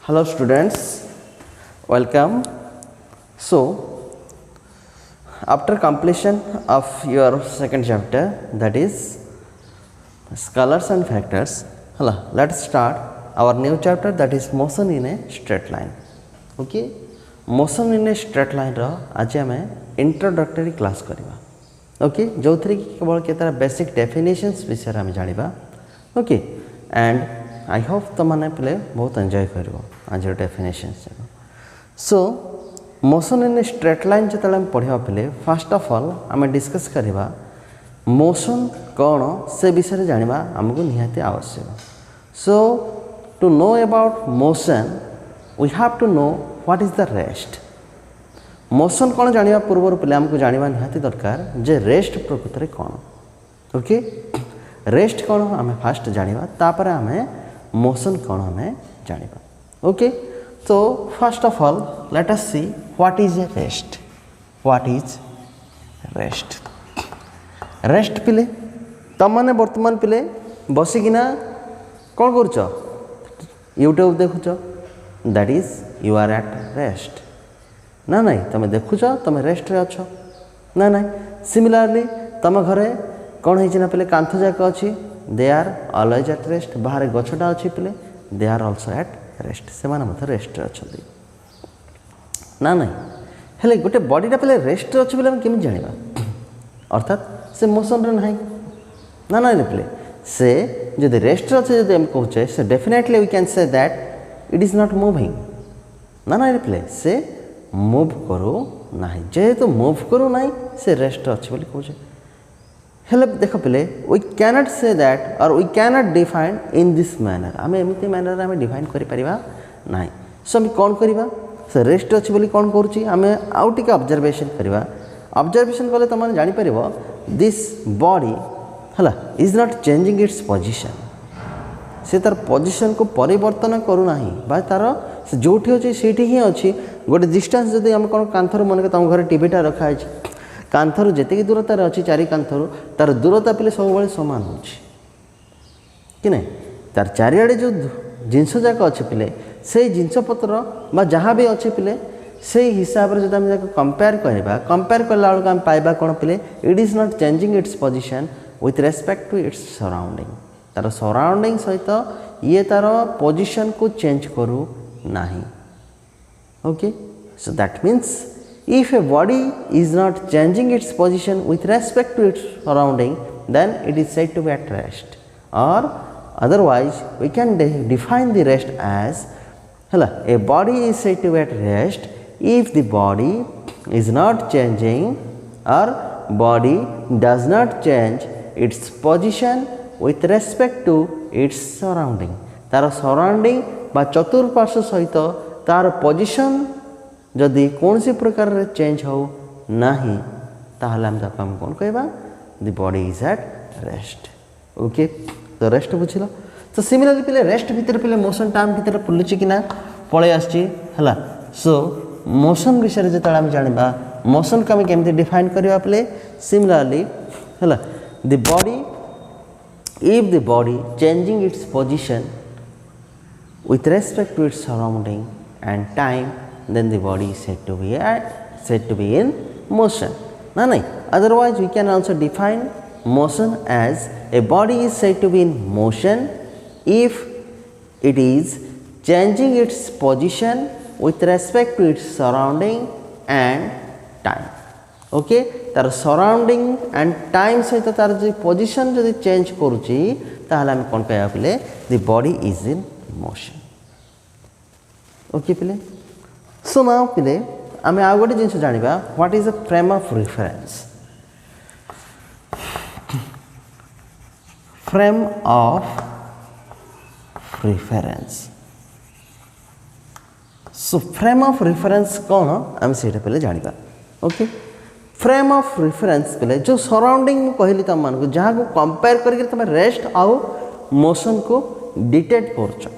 Hello students, welcome. So after completion of your second chapter, that is scalars and factors, let's start our new chapter, that is motion in a straight line. Okay, motion in a straight line रो आज आम introductory class करवा. Okay, जो थी केवल Ketar basic definitions विषय आम जाना. Okay, and I hope तुम मैंने पे बहुत एंजॉय कर आज definitions. So motion in straight line जो पढ़ा पे फास्ट ऑफ ऑल आम डिस्कस करवा मोशन कौन से विषय जाना आमको निहाती आवश्यक. So to know about motion we have to know what is the rest. Motion कौन जाना पूर्व पे आमको जाना निहाती दरकार जे रेस्ट प्रकृत में कौन. ओके, रेस्ट कौन आम फास्ट जाना तापर आम मोशन कौन आम जाना. Okay, so first of all let us see what is a rest. What is rest? Rest पिले तुम मैंने बर्तमान पिले बसिकिना कौन करुच यूट्यूब देखुच, that is you are at rest. ना नहीं तुम देखुच तुम रेस्ट रे अच्छ ना नहीं. सिमिलारली तुम घरे कौन है पिले कांथ जाक अच्छी, they are always at rest. बाहर गछटा अच्छी पिले they are also at rest, से रेस्ट अच्छा ना नहीं. हेले गोटे बॉडीटा पे रेस्ट अच्छे बोले केमी जाना अर्थात से मोशन ना ना ना पे से जो रेस्ट अच्छे जो कहे से definitely we can say that it is not moving. ना ना पे से मूव करू ना, जेहेतु मूव करू ना से रेस्ट अच्छे बोली कहे. हेले देख पे वी कैनट से दैट और we cannot define in this manner. आम एमती मैनर आम डिफाइन करें ना. सो आम कौन करवा से रेस्ट अच्छी बोली कौन करुँच आम आउ टे ऑब्जर्वेशन करवा. ऑब्जर्वेशन कले तुम जापर दिस बॉडी है is not changing its position. से तार पोजिशन को परिवर्तन करूना बा तार जो अच्छे से ही अच्छी गोटे डिस्टेंस जब आम कौन कांथर मन तुम घर टीवीटा रखाई कांथर जी दूरतार अच्छी चारि कांथर तार दूरता पे सब सामान हो कि नहीं. तार चारिआडे जो जिनस जाक अच्छे पे से जिनपतर जहाँ भी अच्छे पे से हिसाब से जो आम कंपेयर करवा कंपेयर कला बेलू आम पाइबा कौन पे it is not changing its position with respect to its surrounding. तार सराउंडिंग सहित ये तार पोजिशन को चेंज करू ना. Okay, so that means if a body is not changing its position with respect to its surrounding, then it is said to be at rest. Or otherwise we can define the rest as a body is said to be at rest if the body is not changing or body does not change its position with respect to its surrounding. तार surrounding बा चतुर्पार्श्व सहित तार position जदि कौन सी प्रकार रे change हो नहीं ताहले हम कौन कहबा the body is at rest. Okay, तो रेस्ट बुझल. तो सिमिलरली पे रेस्ट भितर पे मोशन टाइम भितर पुलुची कि ना पळे आछि हला. सो मोशन विषय जो आम जाना मोशन को आम केमती डिफाइन करवा पे सिमिलरली हला the body if the body changing its position with respect to its surrounding and time, then the body is said to be in motion. No, no. Otherwise we can also define motion as a body is said to be in motion if it is changing its position with respect to its surrounding and time. Okay, तार surrounding and time सहित तार जो position जदि change करुची ताहले हम कौन कहबा पिले the body is in motion. Okay पिले. सो नाउ पिले आम आउ गोटे जिन जाना what is a frame of reference. Frame of reference. So frame of reference कौन आम से पे जाना. ओके, फ्रेम ऑफ रेफरेंस पे जो सराउंडिंग कहली तुम मान जहाँ को कंपेयर करके तुम रेस्ट आउ मोशन को डिटेक्ट कर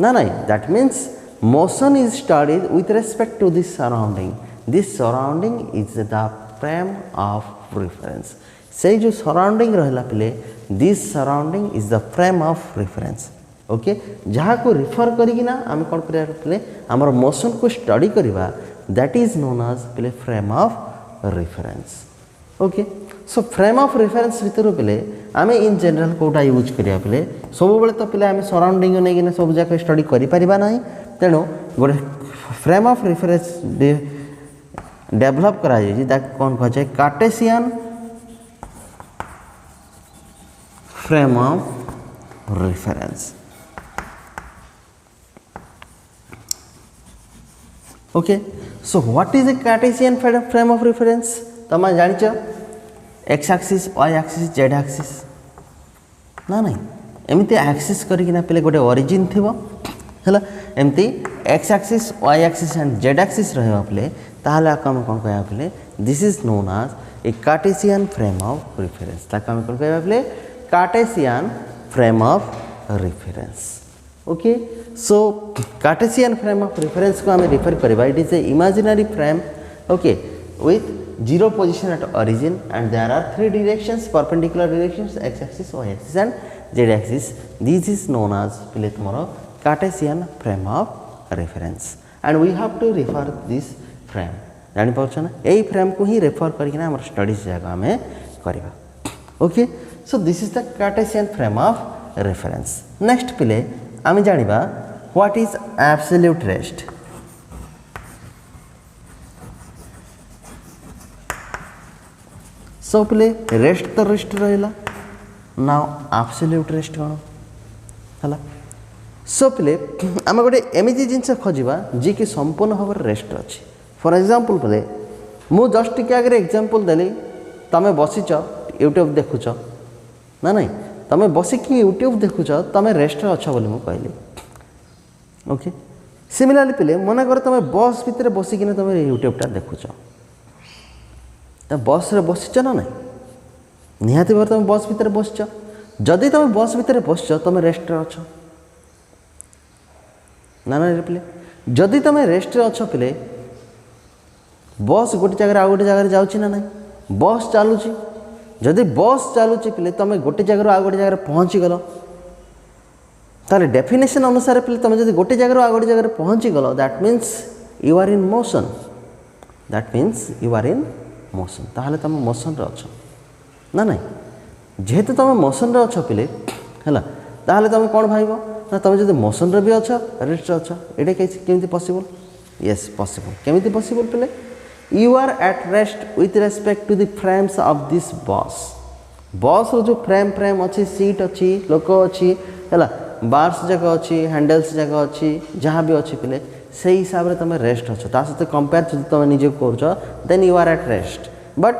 ना नहीं. That means motion is studied with respect to this surrounding. This surrounding is the frame of reference. से जो surrounding रहला पे this surrounding is the frame of reference. Okay जहाँ को रिफर करिकिना आम कौन करें आमर मोशन को स्टडी करवा दैट इज नोन एज पे frame of reference okay so frame of reference भितर पे आम इन जनरल कोटा यूज करिया पे सब बेले तो पे आम सराउंडिंग नहीं सब जगह स्टडी करिपारिबा नहीं तेणु गोटे फ्रेम ऑफ रेफरेंस डेभलप करा जाए दैट कौन कह जाए Cartesian frame of reference okay so what is a Cartesian frame of reference तुम जानिच x axis y axis z axis ना नहीं एमती एक्सिस करना पे गोटे ओरिजिन थी है एमती x axis y axis and z axis रहा पे ताहले आम कौन कह पे this is known as a Cartesian frame of reference ताकि आम कौन कह पे Cartesian frame of reference okay so Cartesian frame of reference को आम रिफर करवा it is a imaginary frame okay with zero position at origin and there are three directions perpendicular directions x axis y axis and z axis this is known as पे तुम Cartesian frame of reference and we have to refer this frame जापार ना यही frame को ही refer करके studies जगह आम करवा okay so this is the Cartesian frame of reference next पे आम जानिबा what is absolute rest so पे रेस्ट तो रेस्ट रहा नाउ एब्सोल्यूट रेस्ट कौन है सो पे आम गोटे एमती जिनस खोजा जी कि संपूर्ण भाव रेस्ट अच्छी फॉर एग्जांपल पे मु जस्ट टी आगे एग्जांपल देली तुम बसीच यूट्यूब देखुच ना नहीं तुम बसिकी यूट्यूब देखुच तुम रेस्ट अच्छ बोली मुझे कहली ओके सिमिलारली पे मन कर तुम बस भितर बसिकिना तुम यूट्यूबटा देखुच तो बस रे बसिच ना नहीं निहाती भाव तुम बस भितर बसिच जदि तुम बस भितर बसिच तुम रेस्ट अच्छ ना ना पे जदि तुम रेस्ट अच्छ पे बस गोटे जगह आ गोटे जगह जाऊँगी ना नहीं बस चलुची जदि बस चलुची पे तुम गोटे जगह आ गोटे जगह पहुँची गल ताले डेफिनेशन अनुसार पे तुम जब गोटे जगह आ गोटे जगह पहुँची गल that means you are in motion that means you are in motion ताहले तुम मोशन रे अच्छ ना नहीं जेहेतु तुम मोशन रे अच्छ पे है ताहले तुम कौन भाव ना तुम जब मोशन रे भी अच्छ रेस्ट अच्छ ये केमी पॉसिबल यस पॉसिबल केमी पॉसिबल पे you are at rest with respect to the frames of this bus bus रो जो फ्रेम अच्छी सीट अच्छी लोक अच्छी है बार्स जगह अच्छी हैंडल्स जगह अच्छी जहाँ भी अच्छी पे से हिसाब से तुम रेस्ट अच्छ सहित कंपेयर जो तुम निजे कर then you are at rest but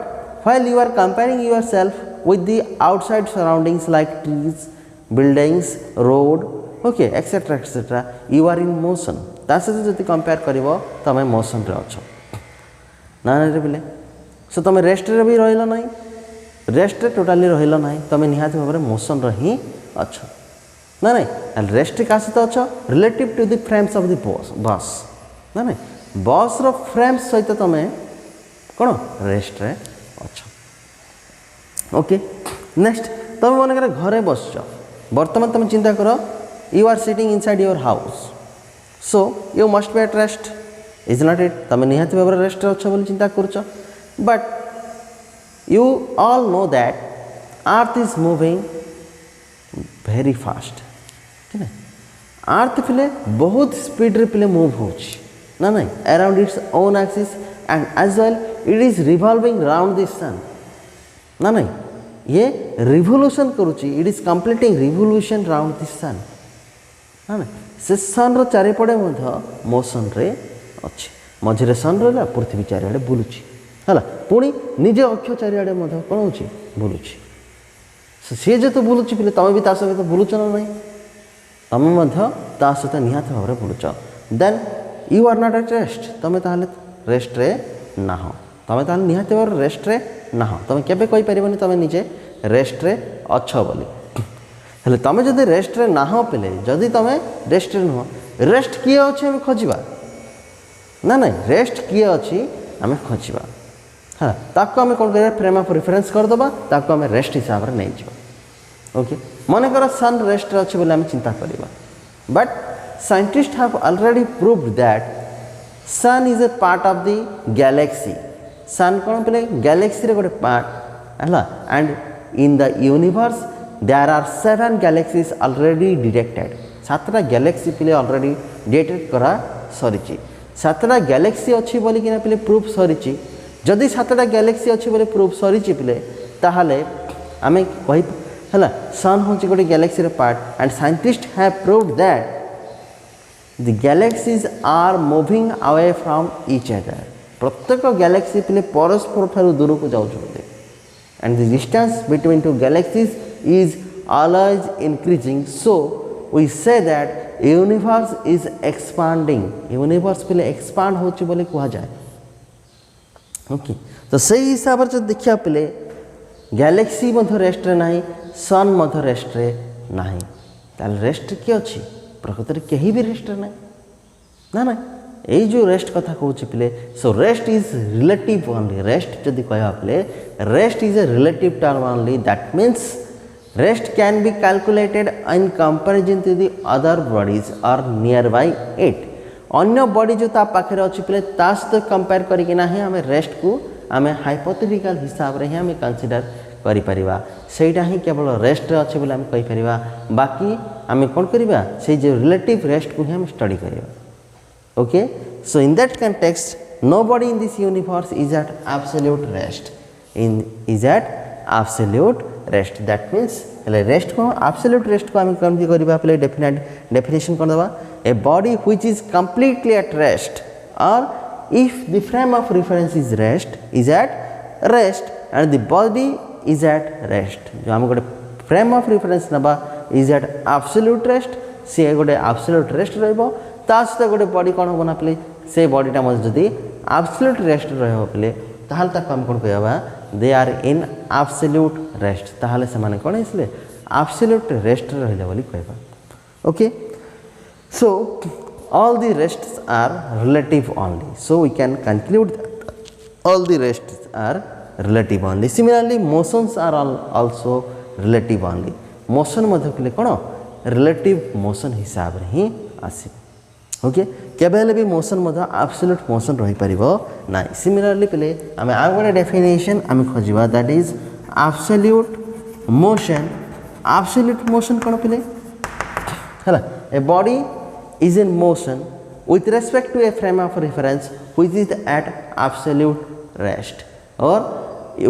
while you are comparing yourself with the outside surroundings like trees buildings road okay etcetera you are in motion सहित जो कंपेयर कर तुम मोशन रे अच्छ ना रे पे सो तुम रेस्ट रे भी रहिल ना रेस्ट रे टोटाली रहिल ना तुम निहाती भाव में मोशन रे ही अच्छ ना नहीं रेस्ट क्या सहित अच्छ relative to the frames of the bus ना नहीं बस रो फ्रेम्स सहित तुम कौन रेस्ट रे अच्छ ओके नेक्स्ट तुम मन कर घरे बस बर्तमान तुम चिंता कर you are sitting inside your house so you must be at rest is not it तुम निहाती भाव रेस्ट अच्छ बोली चिंता कर but you all know that earth is moving very fast ठीक है अर्थ पे बहुत स्पीड रे पे मूव हो ना नहीं around its own axis and as well it is revolving round this sun ना नहीं ये रिवोल्यूशन करुच्ची it is completing revolution round this sun ना नहीं से सन चारिपड़े मोशन रे अच्छी मझे सन रहा पृथ्वी चारिआडे बुलूची है पुणी निजे अक्ष चारिआडे कौन हो बुलूची सी जो बुलूची पे तुम भी सहित बुलूच ना नहीं तुम सहित निहाती भाव में बुलूच then you are not at rest तुम ताहले रेस्ट रे ना तुम ताहले निहाती भाव रेस्ट रे ना तुम केबे कहि परिबनी तुम निजे रेस्ट रे अच्छ बोली हेले तुम जदि रेस्ट रे ना पे जदि तुम रेस्ट रे नुह रेस्ट किए अच्छे आम खोजा ना नहीं रेस्ट किए अच्छी आम खोजा हाँ ताको आम कौन कर फ्रेम ऑफ रेफरेंस करदे ताको आम रेस्ट हिसाब से नहीं ओके मन कर सन रेस्ट अच्छे बोले आम चिंता करवा but scientist have already proved that sun is a part of the galaxy sun कौन बोले गैलेक्सी रे गोटे पार्ट है and in the universe there are 7 galaxies already detected 7टा गैलेक्सी पिले ऑलरेडी डिटेक्ट करा सरी 7टा गैलेक्सी अच्छी बोली कि पिले प्रूफ सरी जदि 7टा गैलेक्सी अच्छी बोले प्रूफ सरी पिले ताहले आमे कहि हला सन हूँ गोटे गैलेक्सी रे part and scientist have proved that the galaxies are moving away from each other प्रत्येक गैलेक्सी पिले परस्पर ठारू दूर को जाउछन्ते and the distance between two galaxies is always increasing so we say that universe is expanding universe पिले expand होची बोले कहा जाए ओके तो सही हिसाब से देखिया पिले गैलेक्सी मध्य रेस्ट रे नाही सन मध्य रेस्ट रे नाही ताल रेस्ट के अछि प्रकृति रे केही भी रेस्ट रे नाही ना ना এই जो रेस्ट कथा कहूँ पिले so rest is relative only rest जदि कह पिले rest is a relative term only that means rest can be calculated in comparison to the other bodies or nearby it अन्य बॉडी जो ता पाखे अच्छी पिले ता सहित कंपेयर करके आम रेस्ट को आम हाइपोथेटिकल हिसाब से ही आम कनसीडर करिपरिबा सेटा ही केवल रेस्ट अच्छे बोले आम कहीपर बाकी आम कौन करवा से जो रिलेटिव रेस्ट को ही आम स्टडी करवा okay so in that context nobody in this universe is at absolute rest is at absolute rest that means rest को absolute rest को हम कम करबा पहले डेफिनेट डेफिनेशन कर दबा a body which is completely at rest or if the frame of reference is at rest and the body is at rest जो हम गोटे frame of reference नबा is at absolute rest से गोटे absolute rest रहबो ता सहित गोटे बॉडी कौन हम ना पे से बॉडीटा मत जदि एब्सोल्यूट रेस्ट रहे ताहले ताको हम कौन कहवा they are in absolute rest ताहले से माने कौन इसलिए एब्सोल्यूट रेस्ट रहिले बोली कहबा okay so all the rests are relative only so we can conclude all the rests are relative only similarly motions are also relative only motion मध्य पिले कौन रिलेटिव मोशन हिसाब रे ही आसी ओके केबेले भी मोशन मध्य एब्सोल्यूट मोशन रही परिबो नाही similarly पिले आमे आ गोटे डेफिनेशन आमे खोजिबा दैट इज एब्सोल्यूट मोशन कोन पिले हला a body is in motion with respect to a frame of reference which is at absolute rest or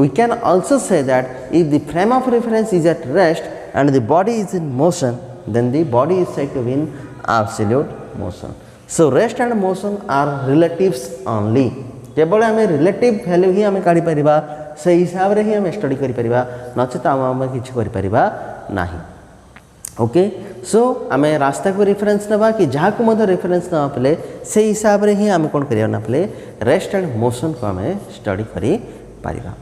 we can also say that if the frame of reference is at rest and the body is in motion then the body is said to be in absolute motion. So rest and motion are relatives only. केवल आम relative value ही आम काढ़ी परिबा से हिसाब रे ही आम study करि परिबा नचेत आम किछि करि परिबा नाही ओके सो आम रास्ता को रेफरेंस नबा कि जहाँ को मध्य रेफरेंस नबा पले से हिसाब रे ही आम कोन करिया ना पले रेस्ट एंड मोशन को आम स्टडी करि परिबा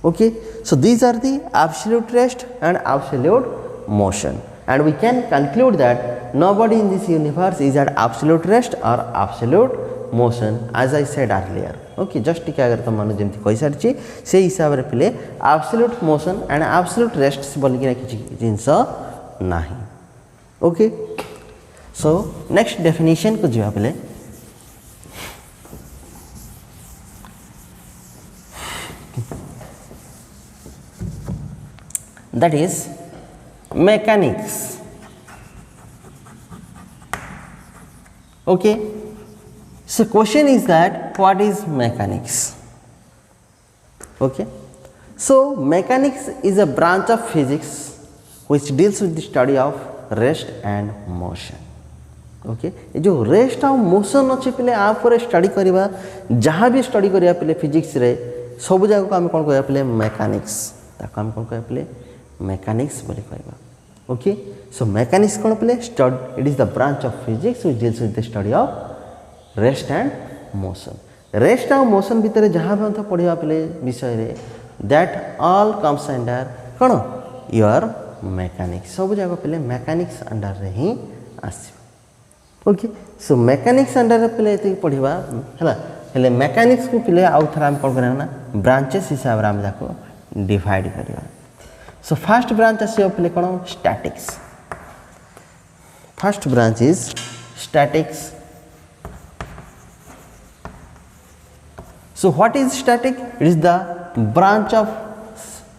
okay so these are the absolute rest and absolute motion and we can conclude that nobody in this universe is at absolute rest or absolute motion as I said earlier okay just टिके अगर तुम मानो जेमती कहि सारछि से हिसाब रे पिले absolute motion and absolute rest बोली कि किछि जिंस नाही okay so next definition को जिवा पिले that is mechanics okay so question is that what is mechanics okay so mechanics is a branch of physics which deals with the study of rest and motion okay ये जो rest और motion अच्छे पिले आप पर study करिबा जहाँ भी स्टडी करिया पिले फिजिक्स रे सब जगह को हम कोन कहया पिले मैकेनिक्स ताको हम कोन कहया पिले mechanics बोले कहबा okay so mechanics कोन पिले it is the branch of physics which deals with the study of rest and motion rest and motion भितर जहाँ भी हम पढ़िबा पिले विषय रे that all comes under cone your mechanics सब जगह पिले mechanics under रे ही आसी ओके सो mechanics under रे पिले एते पढ़िबा हला हेले mechanics को पिले आउ थरा हम कोन करना ना ब्रांचेस हिसाब रे हम जाको डिवाइड करिबा सो फर्स्ट ब्रांच आसियो पिले कोन statics first branch is statics. So what is static? It is the branch of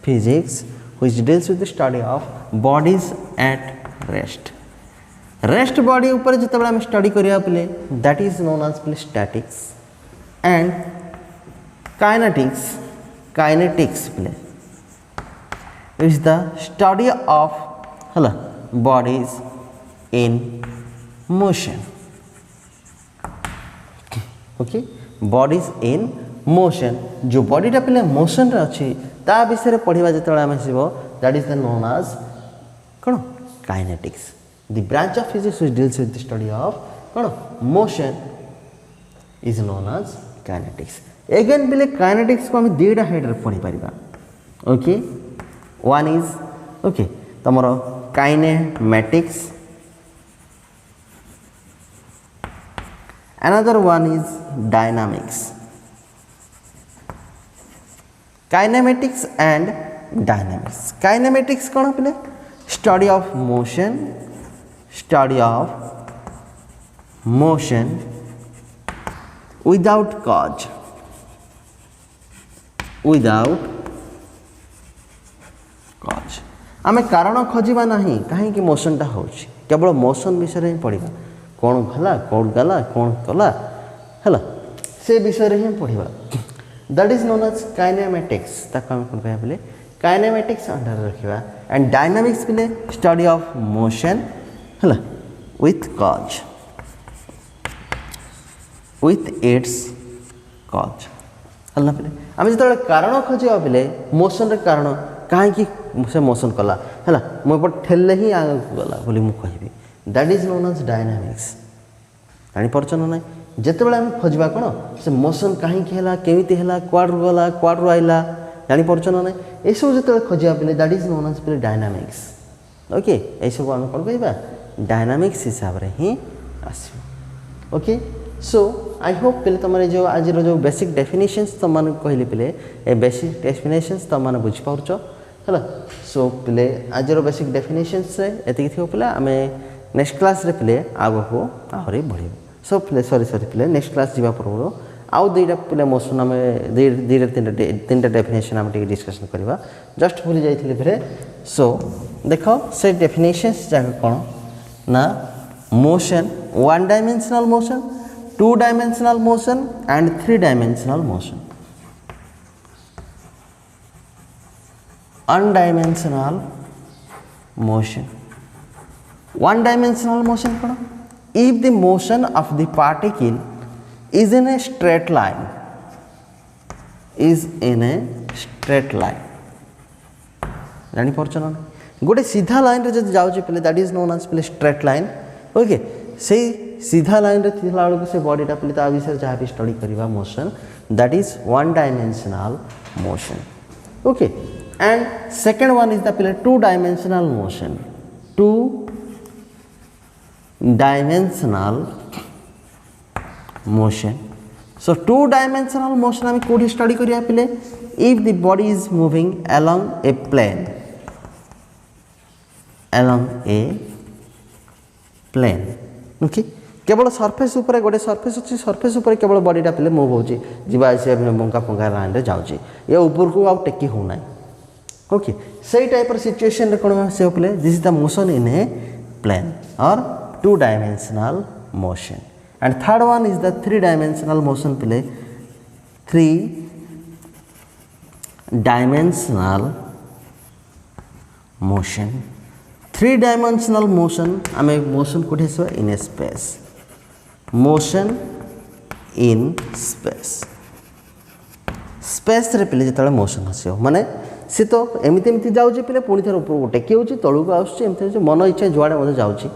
physics which deals with the study of bodies at rest. Rest body ऊपर जितने हम स्टडी करिया पिले that is known as पिले statics and kinetics पिले is the study of हला bodies in motion. Okay, bodies in motion जो बॉडीटा पिले मोशन रे अच्छी ता विषय पढ़ा जो आम आसो that is the known as कौन kinetics the branch of physics which deals with the study of कौन motion is known as kinetics. Again पिले काइनेटिक्स को हम दुईटा हेड रे पढ़ी परिबा. ओके, वन इज ओके तमरो kinematics, another one is dynamics. Kinematics and dynamics. Kinematics कौन पिले study of motion without cause, आमे कारण खोजिबा नहीं कहीं कि मोशन टा होछि केवल मोशन विषय ही पढ़िबा कौन भला कौन गला कौन कला है से विषय ही पढ़ा that is known as kinematics ताको हम कौन कहबले काइनेमेटिक्स अंडर रखिबा एंड डायनामिक्स पिले स्टडी ऑफ मोशन है with cause with its cause हल्ला पिले आम जो कारण खोजा पिले मोशन रे कारण कहीं से मोशन कला है मुझे ठेले ही आगे गला बोली मुझे कहबी that is known as dynamics. जापर ना जिते बड़े आम खोजा कौन से मोशन कहीं केमिति है क्वाड्रु गला क्वाड्रु आइला जापर ना ना ये सब जो खोजा पे दैट इज नोन एज पे डायनामिक्स. ओके ये सब आम कौन कह डायनामिक्स हिसाब से ही आस. ओके सो आई होप पे तुम जो आज जो बेसिक डेफिनेशंस तुम मान कहली पे ए बेसिक डेफिनेशंस तुम मैंने बुझीपार है. सो पे आज बेसिक डेफिनेशंस एति थी पे आम नेक्स्ट क्लास रे पे आग को आहरी बढ़. सो पे सरी पे नेक्स्ट क्लास जावा पूर्व आउ दुईटा पे मोशन आम तीन डेफिनेशन आम डिस्कसन करवा जस्ट भूली जाइए फिर. सो देख से डेफिनेशंस जाक कौन ना motion one dimensional motion, to dimensional motion and three dimensional motion. Undimensional motion. One dimensional motion कौन if the motion of the particle is in a straight line, जानी पारछ ना गोटे सीधा लाइन रे जब जाउची पले दैट इज नोन एज पले स्ट्रेट लाइन. ओके से सीधा लाइन रे थिला बेलू से बॉडीटा पले ता विषय जहाँ भी स्टडी करवा motion that is one dimensional motion. Okay and second one is the pillar two dimensional motion. So two dimensional motion आम कोठी स्टडी करिया पिले if the body is moving along a plane okay केवल surface ऊपर गोटे surface अच्छी surface ऊपर केवल बॉडीटा पिले मूव होची जीवा आसी बंका फंका लाइन रे जाउची ये ऊपर को आउ टेकी हो ना. ओके सही टाइप सिचुएशन रे कौन से पे this is the motion in a plane or two dimensional motion. And third one is the three dimensional motion पे three dimensional motion. Three dimensional motion आम मोशन कोठे आसवा in a space motion in space रे पे जो motion आसो माने सी तो एमती एमती जाऊँगी पे पुणी थे ऊपर टेकी हो तलू को आसमती मन इच्छा जुआड़े मत जाऊँगी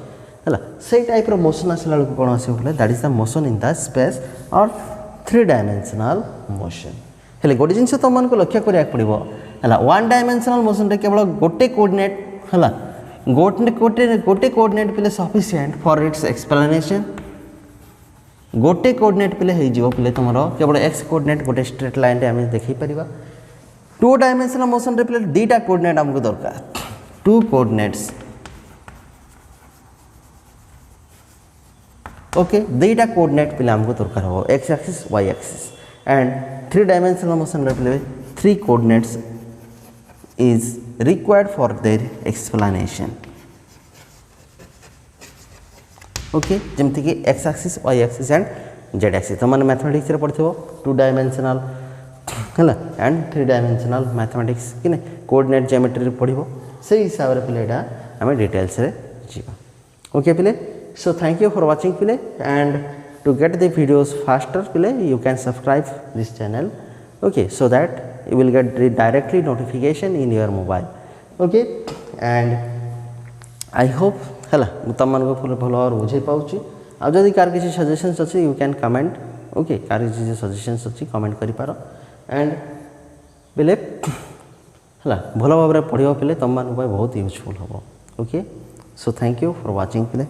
है से टाइप मोशन आसला बेलू कौन आस that is the motion in the space or three dimensional motion. हेले गोटे जिन तुम मानक लक्ष्य करा पड़ो है वन डायमेंशनल मोशन रे केवल गोटे कोऑर्डिनेट है गोटे कोऑर्डिनेट पे सफिशिएंट फॉर इट्स एक्सप्लेनेशन. गोटे कोऑर्डिनेट पे हो पे तुम केवल एक्स कोऑर्डिनेट गोटे स्ट्रेट लाइन रे आम देखी पारिबा टू डायमेंशनल मोशन रे पिले दीटा कोऑर्डिनेट हमको दरकार टू कोऑर्डिनेट्स ओके दीटा कोऑर्डिनेट पिले हमको दरकार हो x axis y axis and three dimensional motion रे पिले three coordinates is required for their explanation okay जमती कि x axis y axis and z axis तो मैंने मैथमेटिक्स रे पढ़िथबो टू डायमेंशनल हैला एंड थ्री डायमेंशनल मैथमेटिक्स कि ने कोऑर्डिनेट ज्योमेट्री रे पढ़िबो से हिसाब रे पिले एटा हमें डिटेल्स रे जीवा ओके पिले so thank you for watching पिले and to get the videos faster पिले you can subscribe this channel okay so that you will get directly notification in your mobile okay and I hope hela तुम मन को भलो और बुझे पाउची आ जदी car किसी सजेशंस अछि you can comment okay car किसी सजेशंस अछि कमेंट करि पारो एंड बिले हला भलो भाबरे पढियो पिले तुम मन को बहुत यूजफुल होबो okay so thank you for watching पिले